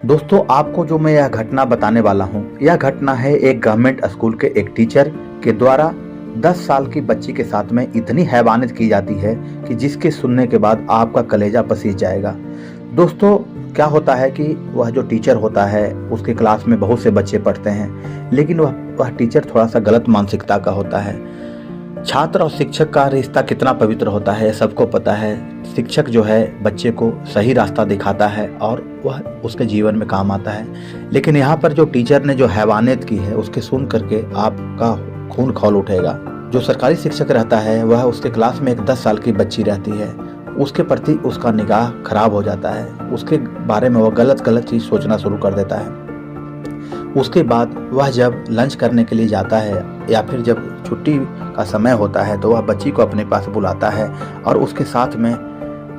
दोस्तों, आपको जो मैं यह घटना बताने वाला हूँ, यह घटना है एक गवर्नमेंट स्कूल के एक टीचर के द्वारा 10 साल की बच्ची के साथ में इतनी हैवानियत की जाती है कि जिसके सुनने के बाद आपका कलेजा पसीज जाएगा। दोस्तों, क्या होता है कि वह जो टीचर होता है उसके क्लास में बहुत से बच्चे पढ़ते हैं, लेकिन वह टीचर थोड़ा सा गलत मानसिकता का होता है। छात्र और शिक्षक का रिश्ता कितना पवित्र होता है सबको पता है। शिक्षक जो है बच्चे को सही रास्ता दिखाता है और वह उसके जीवन में काम आता है, लेकिन यहाँ पर जो टीचर ने जो हैवानियत की है उसके सुन करके आपका खून खौल उठेगा। जो सरकारी शिक्षक रहता है वह उसके क्लास में एक 10 साल की बच्ची रहती है, उसके प्रति उसका निगाह खराब हो जाता है, उसके बारे में वह गलत चीज़ सोचना शुरू कर देता है। उसके बाद वह जब लंच करने के लिए जाता है या फिर जब छुट्टी का समय होता है तो वह बच्ची को अपने पास बुलाता है और उसके साथ में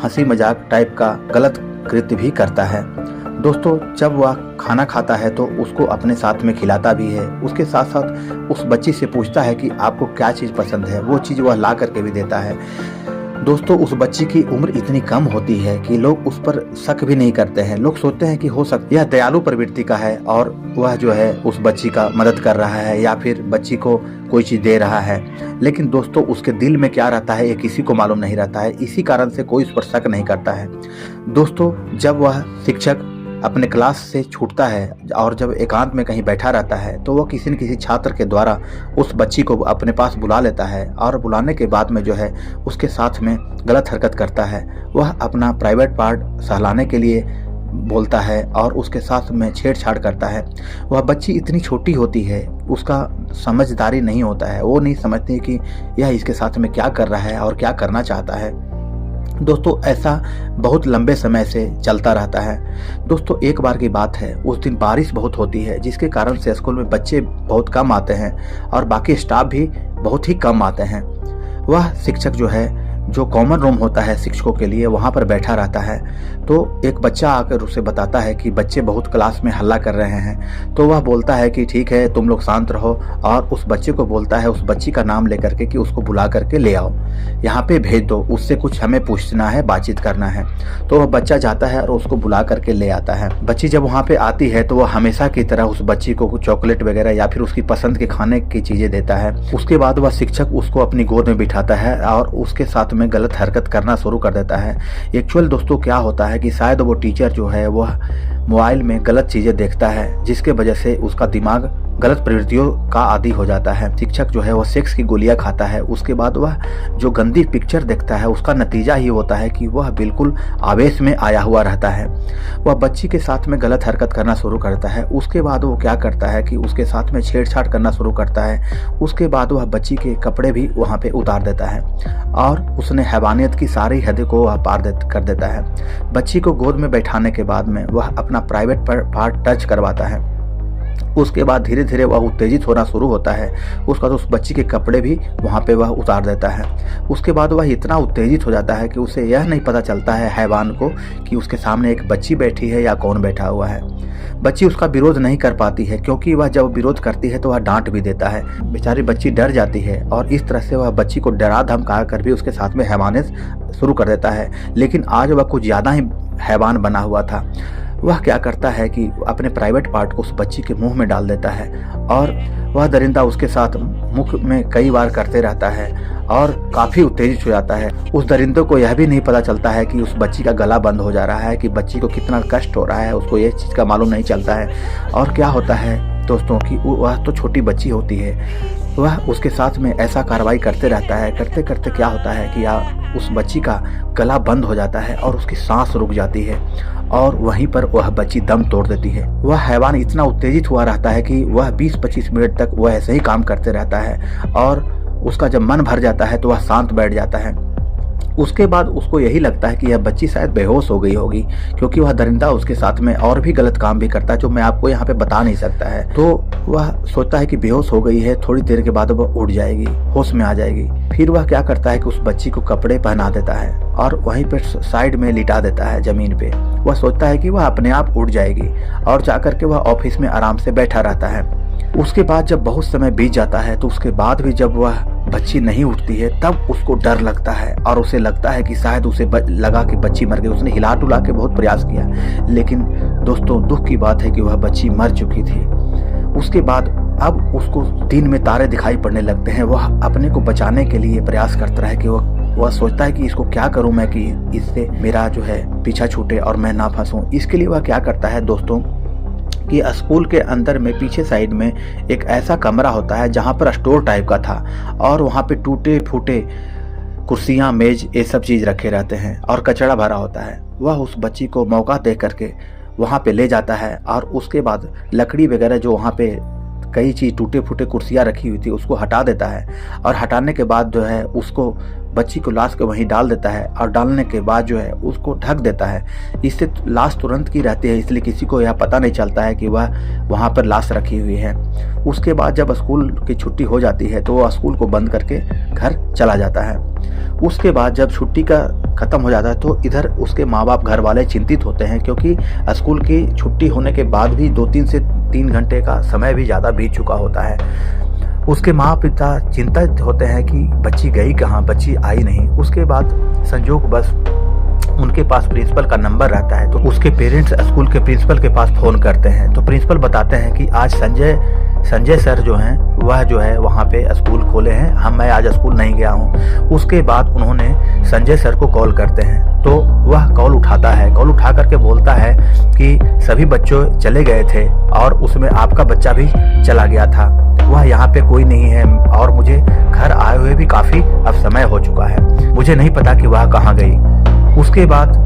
हंसी मजाक टाइप का गलत कृत्य भी करता है। दोस्तों, जब वह खाना खाता है तो उसको अपने साथ में खिलाता भी है, उसके साथ साथ उस बच्ची से पूछता है कि आपको क्या चीज़ पसंद है, वो चीज़ वह ला करके भी देता है। दोस्तों, उस बच्ची की उम्र इतनी कम होती है कि लोग उस पर शक भी नहीं करते हैं। लोग सोचते हैं कि हो सकता यह दयालु प्रवृत्ति का है और वह जो है उस बच्ची का मदद कर रहा है या फिर बच्ची को कोई चीज़ दे रहा है, लेकिन दोस्तों उसके दिल में क्या रहता है ये किसी को मालूम नहीं रहता है। इसी कारण से कोई उस पर शक नहीं करता है। दोस्तों, जब वह शिक्षक अपने क्लास से छूटता है और जब एकांत में कहीं बैठा रहता है तो वह किसी न किसी छात्र के द्वारा उस बच्ची को अपने पास बुला लेता है और बुलाने के बाद में जो है उसके साथ में गलत हरकत करता है। वह अपना प्राइवेट पार्ट सहलाने के लिए बोलता है और उसके साथ में छेड़छाड़ करता है। वह बच्ची इतनी छोटी होती है, उसका समझदारी नहीं होता है, वो नहीं समझती कि यह इसके साथ में क्या कर रहा है और क्या करना चाहता है। दोस्तों, ऐसा बहुत लंबे समय से चलता रहता है। दोस्तों, एक बार की बात है, उस दिन बारिश बहुत होती है जिसके कारण से स्कूल में बच्चे बहुत कम आते हैं और बाकी स्टाफ भी बहुत ही कम आते हैं। वह शिक्षक जो है जो कॉमन रूम होता है शिक्षकों के लिए वहाँ पर बैठा रहता है, तो एक बच्चा आकर उसे बताता है कि बच्चे बहुत क्लास में हल्ला कर रहे हैं। तो वह बोलता है कि ठीक है, तुम लोग शांत रहो, और उस बच्चे को बोलता है उस बच्ची का नाम लेकर के कि उसको बुला करके ले आओ, यहाँ पे भेज दो, उससे कुछ हमें पूछना है, बातचीत करना है। तो वह बच्चा जाता है और उसको बुला करके ले आता है। बच्ची जब वहाँ पे आती है तो वह हमेशा की तरह उस बच्ची को कुछ चॉकलेट वगैरह या फिर उसकी पसंद के खाने की चीज़ें देता है। उसके बाद वह शिक्षक उसको अपनी गोद में बिठाता है और उसके साथ में गलत हरकत करना शुरू कर देता है। एक्चुअल दोस्तों क्या होता है कि शायद वो टीचर जो है वह मोबाइल में गलत चीज़ें देखता है, जिसके वजह से उसका दिमाग गलत प्रवृत्तियों का आदी हो जाता है। शिक्षक जो है वह सेक्स की गोलियां खाता है। उसके बाद वह जो गंदी पिक्चर देखता है उसका नतीजा ही होता है कि वह बिल्कुल आवेश में आया हुआ रहता है। वह बच्ची के साथ में गलत हरकत करना शुरू करता है। उसके बाद वो क्या करता है कि उसके साथ में छेड़छाड़ करना शुरू करता है। उसके बाद वह बच्ची के कपड़े भी वहाँ पे उतार देता है और उसने हैवानियत की सारी हदें को वह पार कर देता है। बच्ची को गोद में बैठाने के बाद में वह अपना प्राइवेट पार्ट टच करवाता है। उसके बाद धीरे धीरे वह उत्तेजित होना शुरू होता है। उसका तो उस बच्ची के कपड़े भी वहाँ पे वह उतार देता है। उसके बाद वह इतना उत्तेजित हो जाता है कि उसे यह नहीं पता चलता है हैवान को कि उसके सामने एक बच्ची बैठी है या कौन बैठा हुआ है। बच्ची उसका विरोध नहीं कर पाती है, क्योंकि वह जब विरोध करती है तो वह डांट भी देता है। बेचारी बच्ची डर जाती है और इस तरह से वह बच्ची को डरा धमका कर भी उसके साथ में हैवानियत शुरू कर देता है। लेकिन आज वह कुछ ज़्यादा ही हैवान बना हुआ था। वह क्या करता है कि अपने प्राइवेट पार्ट को उस बच्ची के मुंह में डाल देता है और वह दरिंदा उसके साथ मुख में कई बार करते रहता है और काफ़ी उत्तेजित हो जाता है। उस दरिंदे को यह भी नहीं पता चलता है कि उस बच्ची का गला बंद हो जा रहा है, कि बच्ची को कितना कष्ट हो रहा है, उसको ये चीज़ का मालूम नहीं चलता है। और क्या होता है दोस्तों कि वह तो छोटी बच्ची होती है, वह उसके साथ में ऐसा कार्रवाई करते रहता है। करते करते क्या होता है कि उस बच्ची का गला बंद हो जाता है और उसकी सांस रुक जाती है और वहीं पर वह बच्ची दम तोड़ देती है। वह हैवान इतना उत्तेजित हुआ रहता है कि वह 20-25 मिनट तक वह ऐसे ही काम करते रहता है और उसका जब मन भर जाता है तो वह शांत बैठ जाता है। उसके बाद उसको यही लगता है कि यह बच्ची शायद बेहोश हो गई होगी, क्योंकि वह दरिंदा उसके साथ में और भी गलत काम भी करता है जो मैं आपको यहाँ पे बता नहीं सकता है। तो वह सोचता है कि बेहोश हो गई है, थोड़ी देर के बाद वह उठ जाएगी, होश में आ जाएगी। फिर वह क्या करता है कि उस बच्ची को कपड़े पहना देता है और वहीं पर साइड में लिटा देता है जमीन पे। वह सोचता है कि वह अपने आप उठ जाएगी और जाकर के वह ऑफिस में आराम से बैठा रहता है। उसके बाद जब बहुत समय बीत जाता है तो उसके बाद भी जब वह बच्ची नहीं उठती है तब उसको डर लगता है और उसे लगता है कि शायद उसे लगा कि बच्ची मर गई। उसने हिला डुला के बहुत प्रयास किया, लेकिन दोस्तों दुख की बात है कि वह बच्ची मर चुकी थी। उसके बाद अब उसको दिन में तारे दिखाई पड़ने लगते हैं। वह अपने को बचाने के लिए प्रयास करता है कि वह सोचता है कि इसको क्या करूं मैं कि इससे मेरा जो है पीछा छूटे और मैं ना फंसूं। इसके लिए वह क्या करता है दोस्तों कि स्कूल के अंदर में पीछे साइड में एक ऐसा कमरा होता है जहां पर स्टोर टाइप का था और वहां पे टूटे फूटे कुर्सियां मेज ये सब चीज़ रखे रहते हैं और कचरा भरा होता है। वह उस बच्ची को मौका दे करके वहाँ पे ले जाता है और उसके बाद लकड़ी वगैरह जो वहाँ पे कई चीज़ टूटे फूटे कुर्सियाँ रखी हुई थी उसको हटा देता है और हटाने के बाद जो है उसको बच्ची को लाश को वहीं डाल देता है और डालने के बाद जो है उसको ढक देता है। इससे लाश तुरंत की रहती है, इसलिए किसी को यह पता नहीं चलता है कि वह वहाँ पर लाश रखी हुई है। उसके बाद जब स्कूल की छुट्टी हो जाती है तो वह स्कूल को बंद करके घर चला जाता है। उसके बाद जब छुट्टी का ख़त्म हो जाता है तो इधर उसके माँ बाप घर वाले चिंतित होते हैं, क्योंकि स्कूल की छुट्टी होने के बाद भी 2-3 से 3 घंटे का समय भी ज़्यादा बीत चुका होता है। उसके माँ पिता चिंतित होते हैं कि बच्ची गई कहाँ, बच्ची आई नहीं। उसके बाद संजोग बस उनके पास प्रिंसिपल का नंबर रहता है तो उसके पेरेंट्स स्कूल के प्रिंसिपल के पास फ़ोन करते हैं। तो प्रिंसिपल बताते हैं कि आज संजय सर जो हैं वह जो है वहाँ पे स्कूल खोले हैं, मैं आज स्कूल नहीं गया हूँ। उसके बाद उन्होंने संजय सर को कॉल करते हैं तो वह कॉल उठाता है। कॉल उठा करके बोलता है कि सभी बच्चों चले गए थे और उसमें आपका बच्चा भी चला गया था, वह यहाँ पे कोई नहीं है और मुझे घर आए हुए भी काफ़ी अब समय हो चुका है, मुझे नहीं पता कि वह कहाँ गई। उसके बाद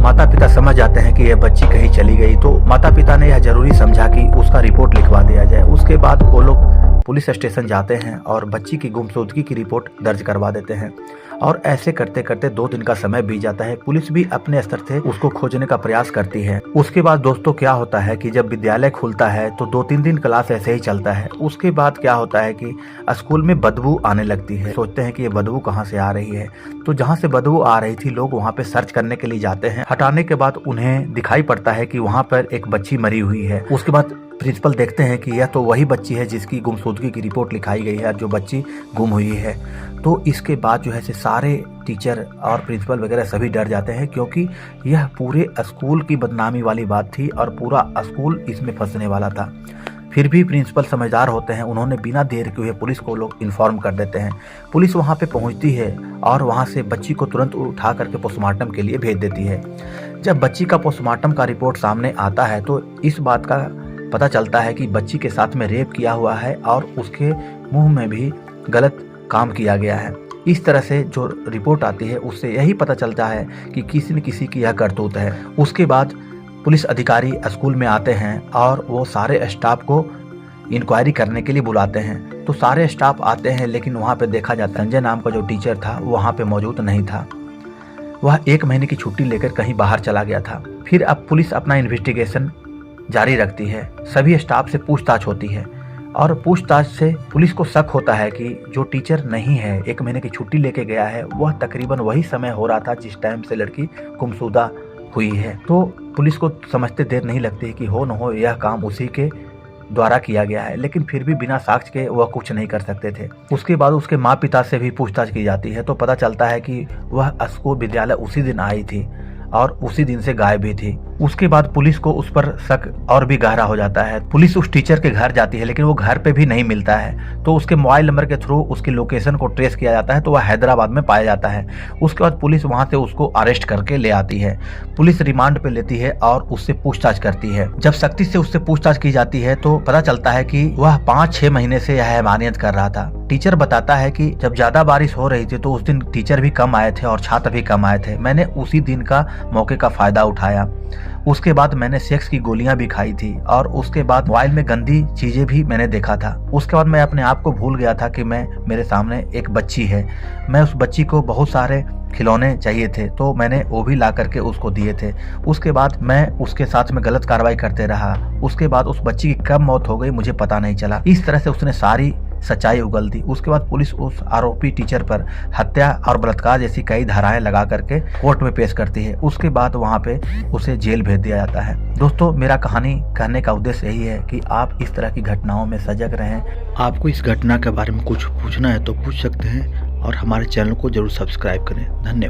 माता पिता समझ जाते हैं कि यह बच्ची कहीं चली गई, तो माता पिता ने यह जरूरी समझा कि उसका रिपोर्ट लिखवा दिया जाए। उसके बाद वो लोग पुलिस स्टेशन जाते हैं और बच्ची की गुमशुदगी की रिपोर्ट दर्ज करवा देते हैं और ऐसे करते करते 2 दिन का समय बीत जाता है। पुलिस भी अपने स्तर से उसको खोजने का प्रयास करती है। उसके बाद दोस्तों क्या होता है कि जब विद्यालय खुलता है तो 2-3 दिन क्लास ऐसे ही चलता है। उसके बाद क्या होता है कि स्कूल में बदबू आने लगती है। सोचते हैं कि ये बदबू कहाँ से आ रही है, तो जहाँ से बदबू आ रही थी लोग वहाँ पे सर्च करने के लिए जाते हैं। हटाने के बाद उन्हें दिखाई पड़ता है कि वहाँ पर एक बच्ची मरी हुई है। उसके बाद प्रिंसिपल देखते हैं कि यह तो वही बच्ची है जिसकी गुमशुदगी की रिपोर्ट लिखाई गई है, जो बच्ची गुम हुई है। तो इसके बाद जो है से सारे टीचर और प्रिंसिपल वगैरह सभी डर जाते हैं, क्योंकि यह पूरे स्कूल की बदनामी वाली बात थी और पूरा स्कूल इसमें फंसने वाला था। फिर भी प्रिंसिपल समझदार होते हैं, उन्होंने बिना देर किए हुए पुलिस को लोग इन्फॉर्म कर देते हैं। पुलिस वहाँ पे पहुँचती है और वहाँ से बच्ची को तुरंत उठा करके पोस्टमार्टम के लिए भेज देती है। जब बच्ची का पोस्टमार्टम का रिपोर्ट सामने आता है तो इस बात का पता चलता है कि बच्ची के साथ में रेप किया हुआ है और उसके मुंह में भी गलत काम किया गया है। इस तरह से जो रिपोर्ट आती है उससे यही पता चलता है कि किसी न किसी की यह करतूत है। उसके बाद पुलिस अधिकारी स्कूल में आते हैं और वो सारे स्टाफ को इंक्वायरी करने के लिए बुलाते हैं। तो सारे स्टाफ आते हैं, लेकिन वहाँ पे देखा जाता है संजय नाम का जो टीचर था वो वहाँ पे मौजूद नहीं था। वह 1 महीने की छुट्टी लेकर कहीं बाहर चला गया था। फिर अब पुलिस अपना इन्वेस्टिगेशन जारी रखती है। सभी स्टाफ से पूछताछ होती है और पूछताछ से पुलिस को शक होता है कि जो टीचर नहीं है, 1 महीने की छुट्टी लेके गया है, वह तकरीबन वही समय हो रहा था जिस टाइम से लड़की गुमशुदा हुई है। तो पुलिस को समझते देर नहीं लगती कि हो न हो यह काम उसी के द्वारा किया गया है, लेकिन फिर भी बिना साक्ष्य के वह कुछ नहीं कर सकते थे। उसके बाद उसके माँ पिता से भी पूछताछ की जाती है तो पता चलता है कि वह स्कूल विद्यालय उसी दिन आई थी और उसी दिन से गायब भी थी। उसके बाद पुलिस को उस पर शक और भी गहरा हो जाता है। पुलिस उस टीचर के घर जाती है, लेकिन वो घर पे भी नहीं मिलता है। तो उसके मोबाइल नंबर के थ्रू उसकी लोकेशन को ट्रेस किया जाता है तो वह हैदराबाद में पाया जाता है। उसके बाद पुलिस वहां से उसको अरेस्ट करके ले आती है। पुलिस रिमांड पे लेती है और उससे पूछताछ करती है। जब सख्ती से उससे पूछताछ की जाती है तो पता चलता है कि वह 5-6 महीने से यह हैवानियत कर रहा था। टीचर बताता है कि जब ज्यादा बारिश हो रही थी तो उस दिन टीचर भी कम आए थे और छात्र भी कम आए थे। मैंने उसी दिन का मौके का फायदा उठाया। उसके बाद मैंने सेक्स की गोलियां भी खाई थी और उसके बाद मोबाइल में गंदी चीजें भी मैंने देखा था। उसके बाद मैं अपने आप को भूल गया था कि मेरे सामने एक बच्ची है। मैं उस बच्ची को बहुत सारे खिलौने चाहिए थे तो मैंने वो भी ला करके उसको दिए थे। उसके बाद मैं उसके साथ में गलत कार्रवाई करते रहा। उसके बाद उस बच्ची की कब मौत हो गई मुझे पता नहीं चला। इस तरह से उसने सारी सच्चाई उगल दी। उसके बाद पुलिस उस आरोपी टीचर पर हत्या और बलात्कार जैसी कई धाराएं लगा करके कोर्ट में पेश करती है। उसके बाद वहां पे उसे जेल भेज दिया जाता है। दोस्तों, मेरा कहानी कहने का उद्देश्य यही है कि आप इस तरह की घटनाओं में सजग रहें। आपको इस घटना के बारे में कुछ पूछना है तो पूछ सकते हैं और हमारे चैनल को जरूर सब्सक्राइब करें। धन्यवाद।